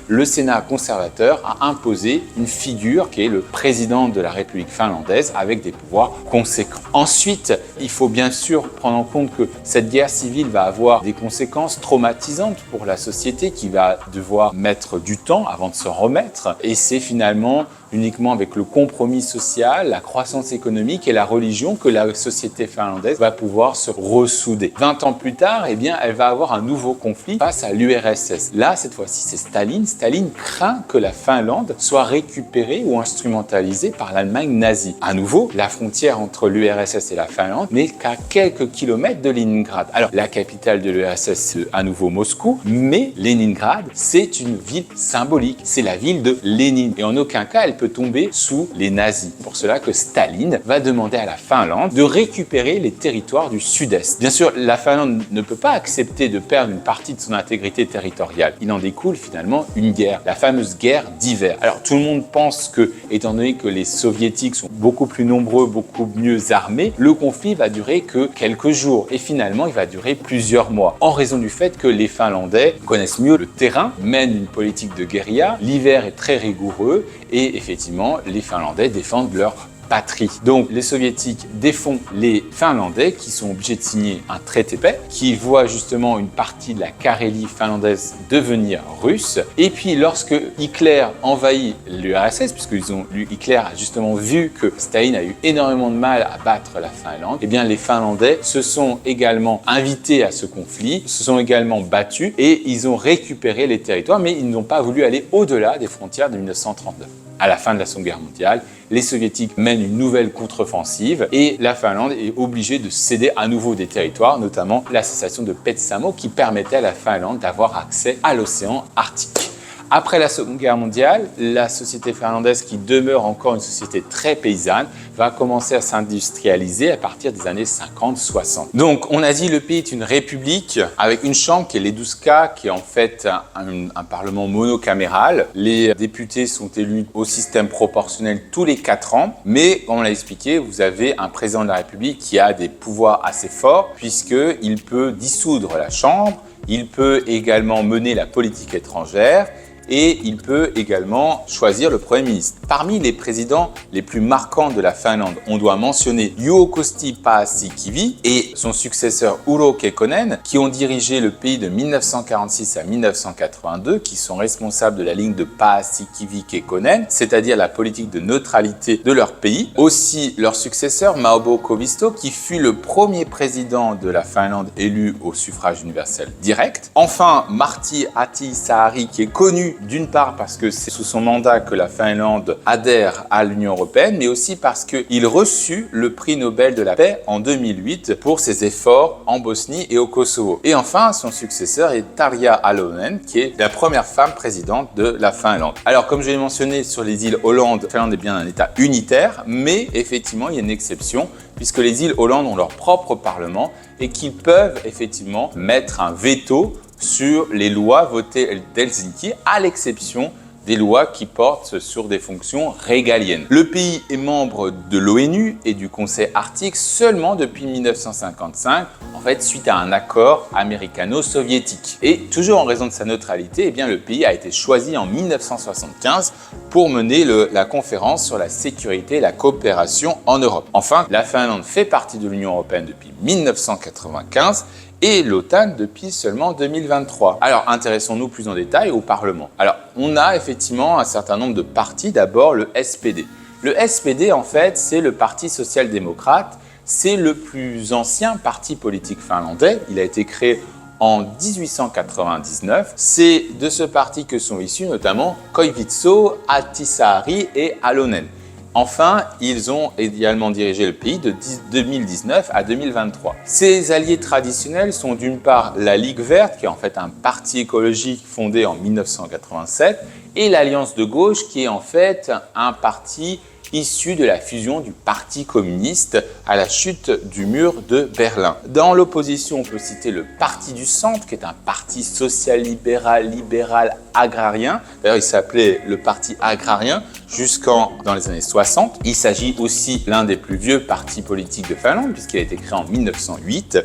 le Sénat conservateur a imposé une figure qui est le président de la République finlandaise avec des pouvoirs conséquents. Ensuite, il faut bien sûr prendre en compte que cette guerre civile va avoir des conséquences traumatisantes pour la société qui va devoir mettre du temps avant de se remettre. Et c'est finalement uniquement avec le compromis social, la croissance économique et la religion que la société finlandaise va pouvoir se ressouder. 20 ans plus tard, elle va avoir un nouveau conflit face à l'URSS. Là, cette fois-ci, c'est Staline. Staline craint que la Finlande soit récupérée ou instrumentalisée par l'Allemagne nazie. À nouveau, la frontière entre l'URSS et la Finlande n'est qu'à quelques kilomètres de Leningrad. Alors, la capitale de l'URSS, c'est à nouveau Moscou, mais Leningrad, c'est une ville symbolique. C'est la ville de Lénine. Et en aucun cas, elle peut tomber sous les nazis. Pour cela que Staline va demander à la Finlande de récupérer les territoires du sud-est. Bien sûr, la Finlande ne peut pas accepter de perdre une partie de son intégrité territoriale. Il en découle finalement une guerre, la fameuse guerre d'hiver. Alors tout le monde pense que, étant donné que les soviétiques sont beaucoup plus nombreux, beaucoup mieux armés, le conflit va durer que quelques jours et finalement il va durer plusieurs mois. En raison du fait que les Finlandais connaissent mieux le terrain, mènent une politique de guérilla, l'hiver est très rigoureux et effectivement, les Finlandais défendent leur patrie. Donc, les Soviétiques défont les Finlandais qui sont obligés de signer un traité de paix qui voit justement une partie de la Carélie finlandaise devenir russe. Et puis, lorsque Hitler envahit l'URSS, Hitler a justement vu que Staline a eu énormément de mal à battre la Finlande, les Finlandais se sont également invités à ce conflit, se sont également battus et ils ont récupéré les territoires, mais ils n'ont pas voulu aller au-delà des frontières de 1939. À la fin de la Seconde Guerre mondiale, les Soviétiques mènent une nouvelle contre-offensive et la Finlande est obligée de céder à nouveau des territoires, notamment la cessation de Petsamo qui permettait à la Finlande d'avoir accès à l'océan Arctique. Après la Seconde Guerre mondiale, la société finlandaise, qui demeure encore une société très paysanne, va commencer à s'industrialiser à partir des années 50-60. Donc, on a dit le pays est une république avec une chambre qui est l'Eduska, qui est en fait un parlement monocaméral. Les députés sont élus au système proportionnel tous les 4 ans, mais comme on l'a expliqué, vous avez un président de la République qui a des pouvoirs assez forts puisqu'il peut dissoudre la chambre, il peut également mener la politique étrangère et il peut également choisir le Premier ministre. Parmi les présidents les plus marquants de la Finlande, on doit mentionner Juho Kusti Paasikivi et son successeur Urho Kekkonen, qui ont dirigé le pays de 1946 à 1982, qui sont responsables de la ligne de Paasikivi-Kekkonen, c'est-à-dire la politique de neutralité de leur pays. Aussi leur successeur Maubo Koivisto, qui fut le premier président de la Finlande élu au suffrage universel direct. Enfin, Martti Ahtisaari, qui est connu d'une part parce que c'est sous son mandat que la Finlande adhère à l'Union européenne, mais aussi parce qu'il reçut le prix Nobel de la paix en 2008 pour ses efforts en Bosnie et au Kosovo. Et enfin, son successeur est Tarja Halonen, qui est la première femme présidente de la Finlande. Alors, comme je l'ai mentionné sur les îles Åland, la Finlande est bien un État unitaire, mais effectivement, il y a une exception, puisque les îles Åland ont leur propre parlement et qu'ils peuvent effectivement mettre un veto sur les lois votées d'Helsinki, à l'exception des lois qui portent sur des fonctions régaliennes. Le pays est membre de l'ONU et du Conseil arctique seulement depuis 1955, en fait suite à un accord américano-soviétique. Et toujours en raison de sa neutralité, eh bien, le pays a été choisi en 1975 pour mener la conférence sur la sécurité et la coopération en Europe. Enfin, la Finlande fait partie de l'Union européenne depuis 1995 et l'OTAN depuis seulement 2023. Alors, intéressons-nous plus en détail au Parlement. Alors, on a effectivement un certain nombre de partis. D'abord, le SPD. Le SPD, en fait, c'est le Parti social-démocrate. C'est le plus ancien parti politique finlandais. Il a été créé en 1899. C'est de ce parti que sont issus notamment Koivisto, Ahtisaari et Halonen. Enfin, ils ont également dirigé le pays de 2019 à 2023. Ses alliés traditionnels sont d'une part la Ligue verte, qui est en fait un parti écologique fondé en 1987, et l'Alliance de gauche, qui est en fait un parti issu de la fusion du Parti communiste à la chute du mur de Berlin. Dans l'opposition, on peut citer le Parti du Centre, qui est un parti social-libéral, libéral, agrarien. D'ailleurs, il s'appelait le Parti agrarien dans les années 60. Il s'agit aussi l'un des plus vieux partis politiques de Finlande, puisqu'il a été créé en 1908.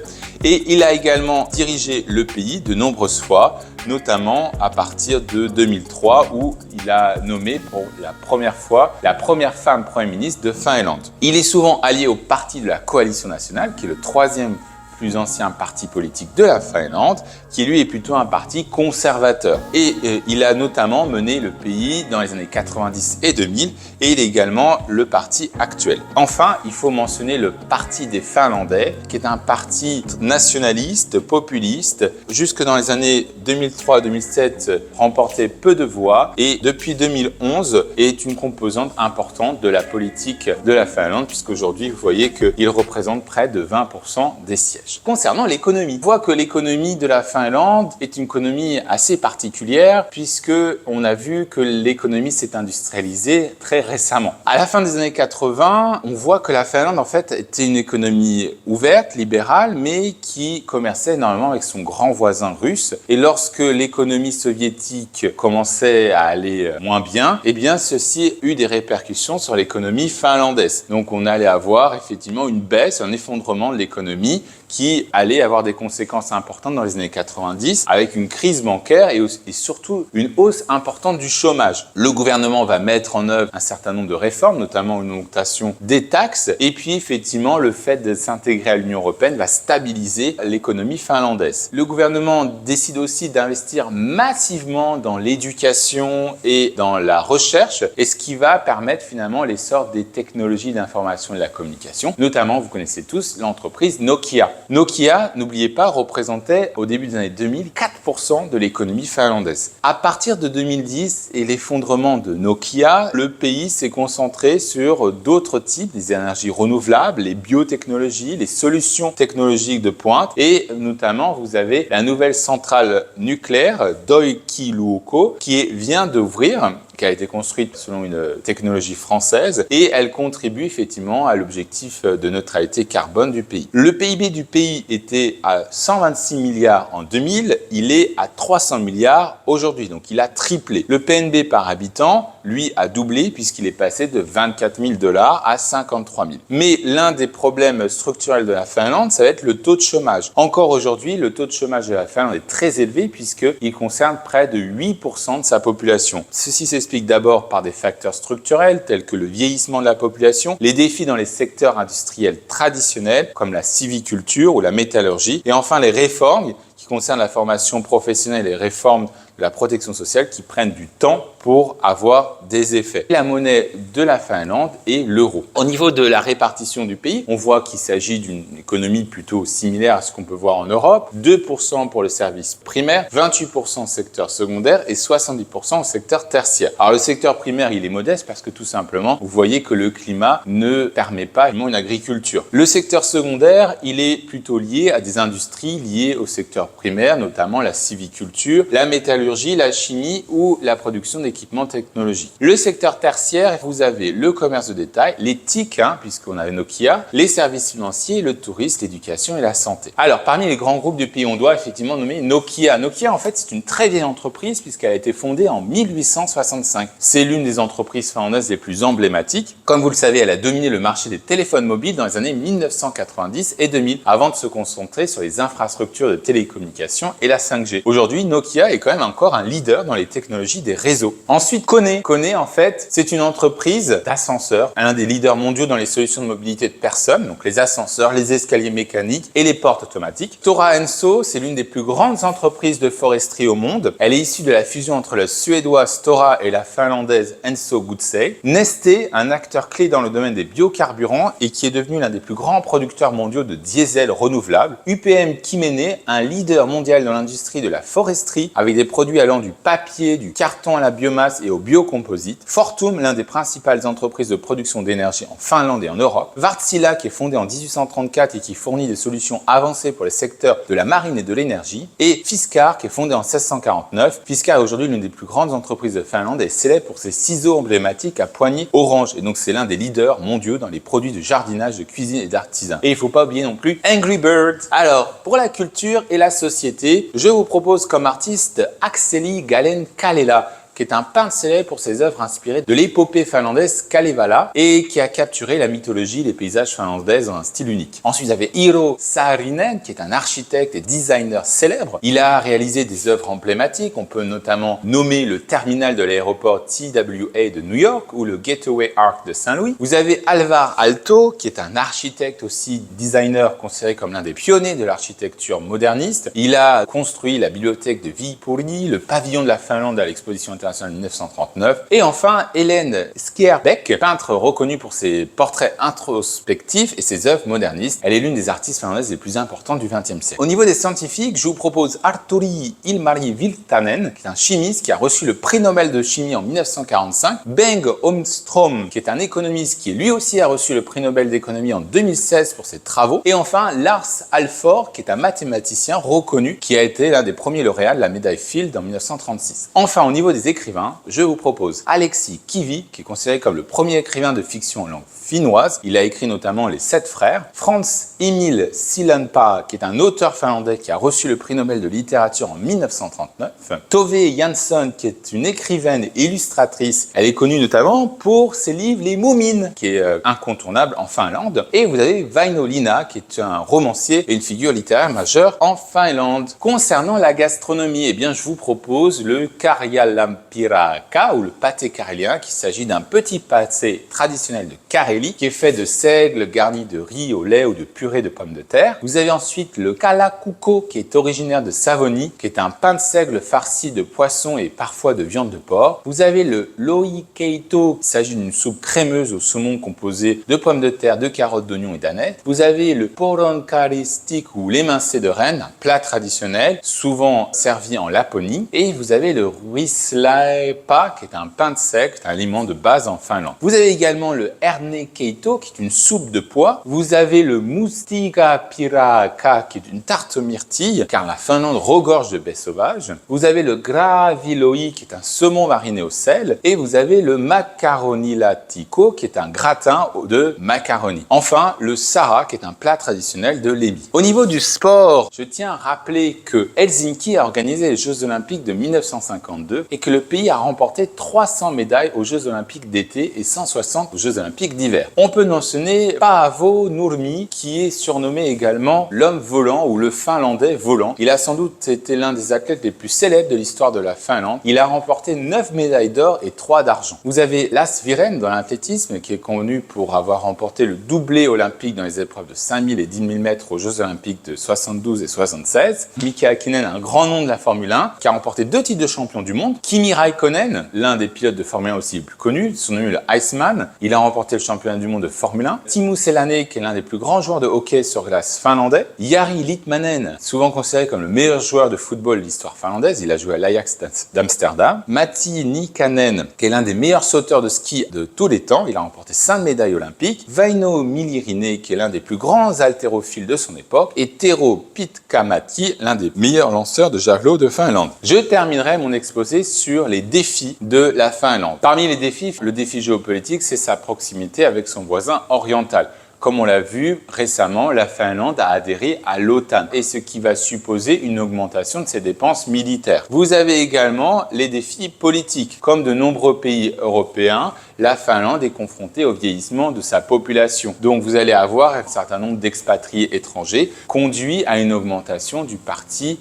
Et il a également dirigé le pays de nombreuses fois, notamment à partir de 2003, où il a nommé pour la première fois la première femme Premier ministre de Finlande. Il est souvent allié au parti de la Coalition nationale, qui est le troisième plus ancien parti politique de la Finlande, qui lui est plutôt un parti conservateur. Et il a notamment mené le pays dans les années 90 et 2000, et il est également le parti actuel. Enfin, il faut mentionner le Parti des Finlandais, qui est un parti nationaliste, populiste, jusque dans les années 2003-2007, remportait peu de voix, et depuis 2011 est une composante importante de la politique de la Finlande, puisqu'aujourd'hui, vous voyez qu'il représente près de 20% des sièges. Concernant l'économie, on voit que l'économie de la Finlande est une économie assez particulière, puisque on a vu que l'économie s'est industrialisée très récemment. À la fin des années 80, on voit que la Finlande en fait était une économie ouverte, libérale, mais qui commerçait énormément avec son grand voisin russe. Et lorsque l'économie soviétique commençait à aller moins bien, eh bien ceci a eu des répercussions sur l'économie finlandaise. Donc on allait avoir effectivement une baisse, un effondrement de l'économie qui allait avoir des conséquences importantes dans les années 90, avec une crise bancaire et surtout une hausse importante du chômage. Le gouvernement va mettre en œuvre un certain nombre de réformes, notamment une augmentation des taxes, et puis effectivement le fait de s'intégrer à l'Union européenne va stabiliser l'économie finlandaise. Le gouvernement décide aussi d'investir massivement dans l'éducation et dans la recherche, et ce qui va permettre finalement l'essor des technologies d'information et de la communication, notamment, vous connaissez tous, l'entreprise Nokia. Nokia, n'oubliez pas, représentait au début des années 2000 4% de l'économie finlandaise. À partir de 2010 et l'effondrement de Nokia, le pays s'est concentré sur d'autres types, les énergies renouvelables, les biotechnologies, les solutions technologiques de pointe et notamment vous avez la nouvelle centrale nucléaire Olkiluoto qui vient d'ouvrir, qui a été construite selon une technologie française et elle contribue effectivement à l'objectif de neutralité carbone du pays. Le PIB du pays était à 126 milliards en 2000, il est à 300 milliards aujourd'hui, donc il a triplé. Le PNB par habitant, lui, a doublé puisqu'il est passé de 24 000 $ à 53 000. Mais l'un des problèmes structurels de la Finlande, ça va être le taux de chômage. Encore aujourd'hui, le taux de chômage de la Finlande est très élevé puisqu'il concerne près de 8% de sa population. Ceci s'explique d'abord par des facteurs structurels tels que le vieillissement de la population, les défis dans les secteurs industriels traditionnels comme la sylviculture ou la métallurgie et enfin les réformes qui concernent la formation professionnelle et les réformes de la protection sociale qui prennent du temps pour avoir des effets. La monnaie de la Finlande est l'euro. Au niveau de la répartition du pays, on voit qu'il s'agit d'une économie plutôt similaire à ce qu'on peut voir en Europe. 2% pour le service primaire, 28% au secteur secondaire et 70% au secteur tertiaire. Alors le secteur primaire, il est modeste parce que tout simplement, vous voyez que le climat ne permet pas une agriculture. Le secteur secondaire, il est plutôt lié à des industries liées au secteur primaire, notamment la sylviculture, la métallurgie, la chimie ou la production d'équipements technologiques. Le secteur tertiaire, vous avez le commerce de détail, les TIC, puisqu'on avait Nokia, les services financiers, le tourisme, l'éducation et la santé. Alors, parmi les grands groupes du pays, on doit effectivement nommer Nokia. Nokia, en fait, c'est une très vieille entreprise puisqu'elle a été fondée en 1865. C'est l'une des entreprises finlandaises les plus emblématiques. Comme vous le savez, elle a dominé le marché des téléphones mobiles dans les années 1990 et 2000 avant de se concentrer sur les infrastructures de télécommunications et la 5G. Aujourd'hui, Nokia est quand même encore un leader dans les technologies des réseaux. Ensuite, Kone. Kone, en fait, c'est une entreprise d'ascenseurs, l'un des leaders mondiaux dans les solutions de mobilité de personnes, donc les ascenseurs, les escaliers mécaniques et les portes automatiques. Stora Enso, c'est l'une des plus grandes entreprises de foresterie au monde. Elle est issue de la fusion entre le suédois Stora et la finlandaise Enso Gutzei. Neste, un acteur clé dans le domaine des biocarburants et qui est devenu l'un des plus grands producteurs mondiaux de diesel renouvelable. UPM Kymmene, un leader mondial dans l'industrie de la foresterie avec des produits allant du papier, du carton à la biomasse et au biocomposite. Fortum, l'un des principales entreprises de production d'énergie en Finlande et en Europe. Wärtsilä, qui est fondée en 1834 et qui fournit des solutions avancées pour les secteurs de la marine et de l'énergie. Et Fiskars, qui est fondée en 1649. Fiskars est aujourd'hui l'une des plus grandes entreprises de Finlande et est célèbre pour ses ciseaux emblématiques à poignée orange. Et donc, c'est l'un des leaders mondiaux dans les produits de jardinage, de cuisine et d'artisanat. Et il ne faut pas oublier non plus Angry Birds. Alors, pour la culture et la société, je vous propose comme artiste Akseli Gallen-Kallela, qui est un peintre célèbre pour ses œuvres inspirées de l'épopée finlandaise Kalevala et qui a capturé la mythologie et les paysages finlandais dans un style unique. Ensuite, vous avez Eero Saarinen, qui est un architecte et designer célèbre. Il a réalisé des œuvres emblématiques. On peut notamment nommer le terminal de l'aéroport TWA de New York ou le Gateway Arc de Saint-Louis. Vous avez Alvar Aalto, qui est un architecte aussi designer considéré comme l'un des pionniers de l'architecture moderniste. Il a construit la bibliothèque de Viipuri, le pavillon de la Finlande à l'exposition internationale 1939. Et enfin, Hélène Skierbeck, peintre reconnue pour ses portraits introspectifs et ses œuvres modernistes. Elle est l'une des artistes finlandaises les plus importantes du XXe siècle. Au niveau des scientifiques, je vous propose Artturi Ilmari Virtanen, qui est un chimiste qui a reçu le prix Nobel de chimie en 1945. Bengt Holmström, qui est un économiste qui lui aussi a reçu le prix Nobel d'économie en 2016 pour ses travaux. Et enfin, Lars Alford, qui est un mathématicien reconnu, qui a été l'un des premiers lauréats de la médaille Fields en 1936. Enfin, au niveau des écrivains, je vous propose Aleksi Kivi, qui est considéré comme le premier écrivain de fiction en langue finnoise. Il a écrit notamment Les Sept Frères. Frans Emil Sillanpää, qui est un auteur finlandais qui a reçu le prix Nobel de littérature en 1939. Tove Jansson, qui est une écrivaine et illustratrice. Elle est connue notamment pour ses livres Les Moumines, qui est incontournable en Finlande. Et vous avez Väinö Linna, qui est un romancier et une figure littéraire majeure en Finlande. Concernant la gastronomie, eh bien, je vous propose le Karjalanpirakka ou le pâté carélien, qu'il s'agit d'un petit pâté traditionnel de Carélie qui est fait de seigle garni de riz au lait ou de purée de pommes de terre. Vous avez ensuite le Kalakuko qui est originaire de Savonie, qui est un pain de seigle farci de poisson et parfois de viande de porc. Vous avez le Lohikeito, il s'agit d'une soupe crémeuse au saumon composée de pommes de terre, de carottes, d'oignons et d'aneth. Vous avez le Poronkari stick ou l'émincé de renne, un plat traditionnel souvent servi en Laponie. Et vous avez le Ruislaipa qui est un pain de seigle, un aliment de base en Finlande. Vous avez également le Hernekeito qui est une soupe de pois. Vous avez le Mustikkapirakka qui est une tarte aux myrtilles car la Finlande regorge de baies sauvages. Vous avez le Graviloi qui est un saumon mariné au sel. Et vous avez le Makaronilaatikko qui est un gratin de macaroni. Enfin, le Sara qui est un plat traditionnel de Lévis. Au niveau du sport, je tiens à rappeler que Helsinki a organisé les Jeux Olympiques de 1952 et que le pays a remporté 300 médailles aux Jeux Olympiques d'été et 160 aux Jeux Olympiques d'hiver. On peut mentionner Paavo Nurmi qui est surnommé également l'homme volant ou le Finlandais volant. Il a sans doute été l'un des athlètes les plus célèbres de l'histoire de la Finlande. Il a remporté 9 médailles d'or et 3 d'argent. Vous avez Lasse Viren dans l'athlétisme qui est connu pour avoir remporté le doublé olympique dans les épreuves de 5000 et 10 000 mètres aux Jeux Olympiques de 72 et 76. Mika Häkkinen, un grand nom de la Formule 1 qui a remporté 2 titres de champion du monde. Kimi Raikkonen, l'un des pilotes de Formule 1 aussi les plus connus, surnommé le Iceman, il a remporté le championnat du monde de Formule 1. Timo Selänne, qui est l'un des plus grands joueurs de hockey sur glace finlandais. Jari Litmanen, souvent considéré comme le meilleur joueur de football de l'histoire finlandaise, il a joué à l'Ajax d'Amsterdam. Matti Nykänen, qui est l'un des meilleurs sauteurs de ski de tous les temps, il a remporté 5 médailles olympiques. Väinö Millirinen, qui est l'un des plus grands haltérophiles de son époque. Et Tero Pitkämäki, l'un des meilleurs lanceurs de javelot de Finlande. Je terminerai mon exposé sur les défis de la Finlande. Parmi les défis, le défi géopolitique, c'est sa proximité avec son voisin oriental. Comme on l'a vu récemment, la Finlande a adhéré à l'OTAN et ce qui va supposer une augmentation de ses dépenses militaires. Vous avez également les défis politiques. Comme de nombreux pays européens, la Finlande est confrontée au vieillissement de sa population. Donc vous allez avoir un certain nombre d'expatriés étrangers conduit à une augmentation du parti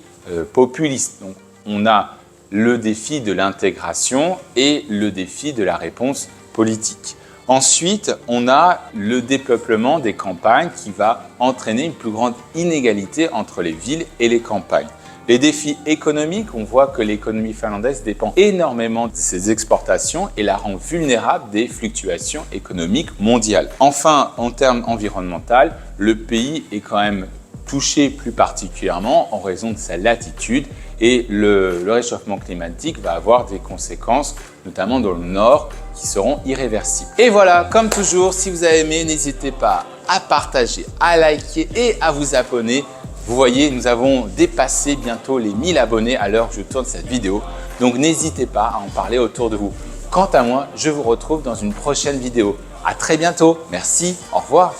populiste. Donc on a le défi de l'intégration et le défi de la réponse politique. Ensuite, on a le dépeuplement des campagnes qui va entraîner une plus grande inégalité entre les villes et les campagnes. Les défis économiques, on voit que l'économie finlandaise dépend énormément de ses exportations et la rend vulnérable des fluctuations économiques mondiales. Enfin, en termes environnementaux, le pays est quand même touché plus particulièrement en raison de sa latitude et le réchauffement climatique va avoir des conséquences, notamment dans le nord, qui seront irréversibles. Et voilà, comme toujours, si vous avez aimé, n'hésitez pas à partager, à liker et à vous abonner. Vous voyez, nous avons dépassé bientôt les 1000 abonnés à l'heure où je tourne cette vidéo. Donc n'hésitez pas à en parler autour de vous. Quant à moi, je vous retrouve dans une prochaine vidéo. À très bientôt. Merci. Au revoir.